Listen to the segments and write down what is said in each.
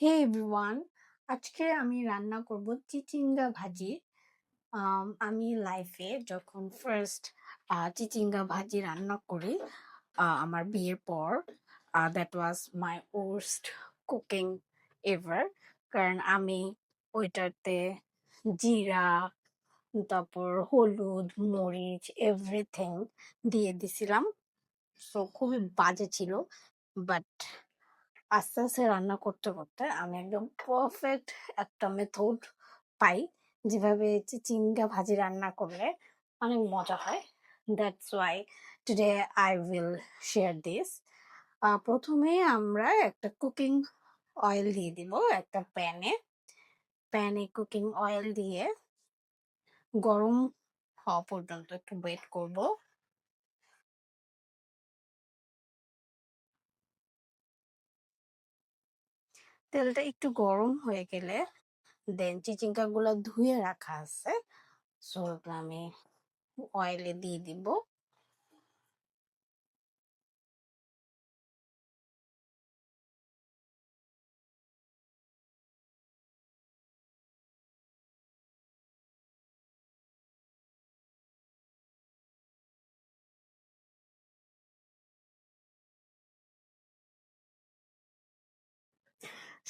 হে everyone, আজকে আমি রান্না করব চিচিঙ্গা ভাজি। আমি লাইফে যখন ফার্স্ট চিচিঙ্গা ভাজি রান্না করি আমার বিয়ের পর, that was my worst cooking ever. কারণ আমি ওইটাতে জিরা, তারপর হলুদ, মরিচ, এভরিথিং দিয়ে দিছিলাম। সো খুবই বাজে ছিল, বাট আস্তে আস্তে রান্না করতে করতে আমি একদম পারফেক্ট একটা মেথড পাই, যেভাবে চিচিঙ্গা ভাজি রান্না করলে অনেক মজা হয়। That's why today I will share this. প্রথমে আমরা একটা কুকিং অয়েল দিয়ে দিব একটা প্যানে। প্যানে কুকিং অয়েল দিয়ে গরম হওয়া পর্যন্ত একটু ওয়েট করব। তেলটা একটু গরম হয়ে গেলে দেন চিচিঙ্গা গুলা ধুয়ে রাখা আছে, সো আমি অয়েলে দিয়ে দিব।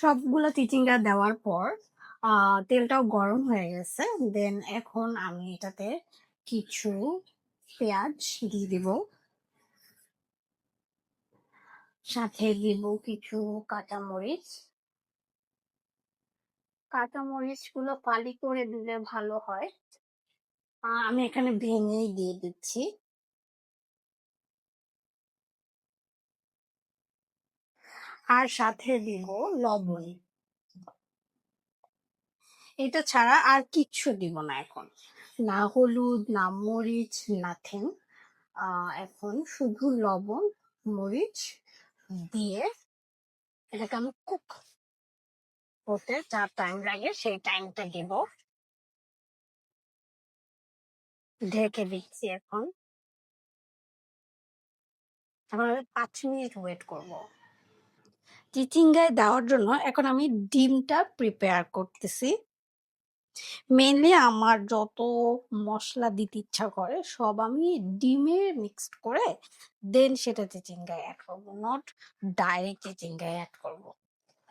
সবগুলো চিচিঙ্গা দেওয়ার পর তেলটাও গরম হয়ে গেছে। দেন এখন আমি এটাতে কিছু পেঁয়াজ দিয়ে দিব, সাথে দিব কিছু কাঁচামরিচ। কাঁচামরিচ গুলো ফালি করে দিলে ভালো হয়, আমি এখানে ভেঙেই দিয়ে দিচ্ছি। আর সাথে দিব লবণ। এটা ছাড়া আর কিচ্ছু দিব না এখন, না হলুদ, না মরিচ, নাথিং। এখন শুধু লবণ, মরিচ দিয়ে এটাকে আমি কুক হতে যা টাইম লাগে সেই টাইমটা দিব। ঢেকে দিচ্ছি এখন। এখন আমি 5 মিনিট ওয়েট করব চিচিঙ্গায় দেওয়ার জন্য। এখন আমি ডিমটা প্রিপেয়ার করতেছি। মেনলি আমার যত মশলা দিতে ইচ্ছা করে সব আমি ডিমে মিক্সড করে দেন সেটা চিচিঙ্গায় অ্যাড করবো, নট ডাইরেক্ট চিচিঙ্গায় অ্যাড করব।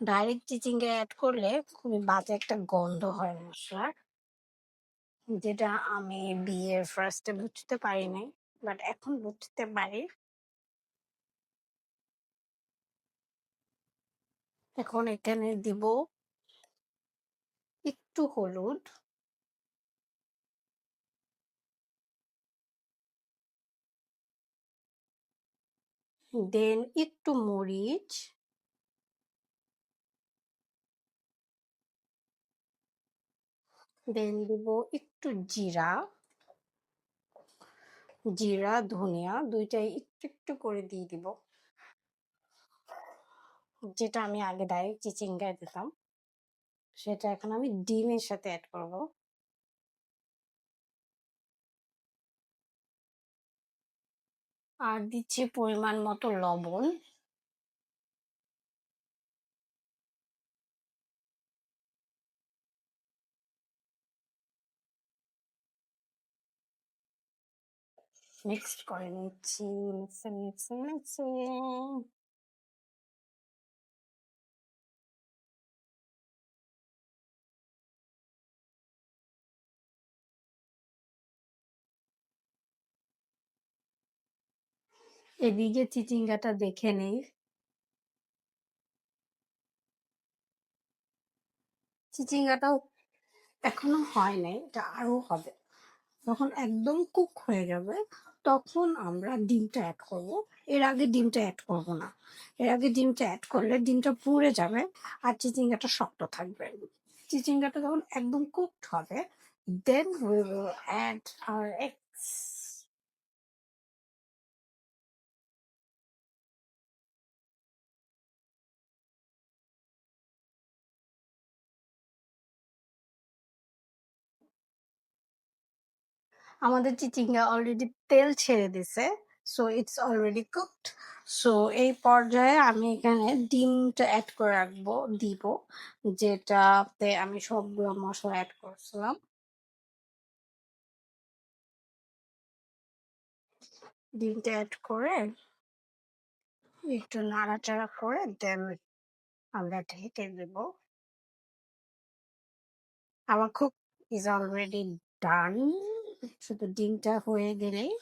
ডাইরেক্ট চিচিঙ্গায় অ্যাড করলে খুবই বাজে একটা গন্ধ হয় মশলার, যেটা আমি বিয়ের ফার্স্টে বুঝতে পারি নাই, বাট এখন বুঝতে পারি। এখন এখানে দিব একটু হলুদ, দেন একটু মরিচ, দেন দিব একটু জিরা। জিরা ধনিয়া দুইটাই একটু একটু করে দিয়ে দিব, যেটা আমি আগে ডাইরেক্ট চিচিঙ্গায় দিতাম সেটা এখন আমি ডিমের সাথে অ্যাড করব। আর দিচ্ছি পরিমাণ মতো লবণ। মিক্সড করে নিচ্ছি, মিক্সিং মিক্সিং মিক্সিং। এদিকে চিচিঙ্গাটা দেখে নেই। চিচিঙ্গাটাও এখনো হয় নাই, এটা আরো হবে। যখন একদম কুক হয়ে যাবে তখন আমরা ডিমটা অ্যাড করব। এর আগে ডিমটা অ্যাড করব না, এর আগে ডিমটা অ্যাড করলে ডিমটা পুড়ে যাবে আর চিচিঙ্গাটা শক্ত থাকবে। চিচিঙ্গাটা যখন একদম কুকড হবে then we will add our eggs. আমাদের চিচিঙ্গা অলরেডি তেল ছেড়ে দিছে। So it's already cooked. So এই পর্যায়ে আমি এখানে ডিমটা অ্যাড করে রাখবো, দিব, যেটাতে আমি সবগুলো মশলা অ্যাড করছিলাম। ডিমটা অ্যাড করে একটু নাড়াচাড়া করে দেন আমরা ঢেকে দেব। আমার কুক ইজ অলরেডি ডান। শুধু ডিমটা হয়ে গেলেই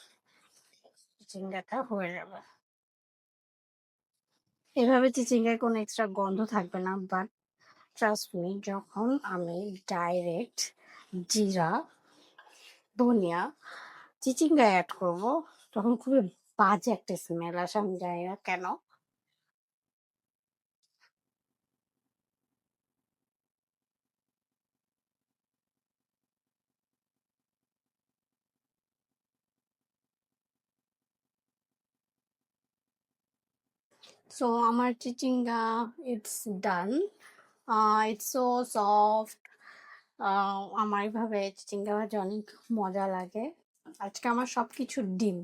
চিচিঙ্গাটা হয়ে যাবে। এভাবে চিচিঙ্গায় কোনো এক্সট্রা গন্ধ থাকবে না, বাট ট্রাস্ট মি, যখন আমি ডাইরেক্ট জিরা, ধনিয়া, চিচিঙ্গা অ্যাড করব, তখন খুবই বাজে একটা স্মেল আসে, আমি জানি না কেন। সো আমার চিচিঙ্গা it's done. It's so soft. আমার এভাবে চিচিঙ্গা ভাজি অনেক মজা লাগে। আজকে আমার সবকিছু ডিম।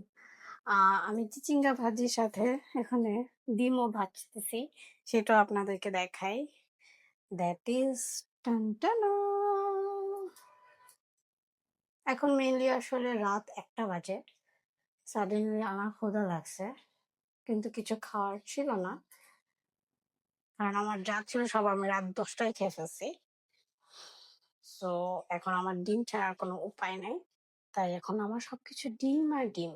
আমি চিচিঙ্গা ভাজির সাথে এখানে ডিমও ভাজতেছি, সেটাও আপনাদেরকে দেখাই। দ্যাট ইজ টানটানা। এখন মেইনলি আসলে রাত 1টা বাজে। সাডেনলি আমার ক্ষুধা লাগছে, কিন্তু কিছু খাওয়ার ছিল না, কারণ আমার যা ছিল সব আমি রাত 10টায় খেয়ে ফেলছি। সো এখন আমার ডিম ছাড়ার কোনো উপায় নেই, তাই এখন আমার সবকিছু ডিম আর ডিম।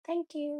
Thank you.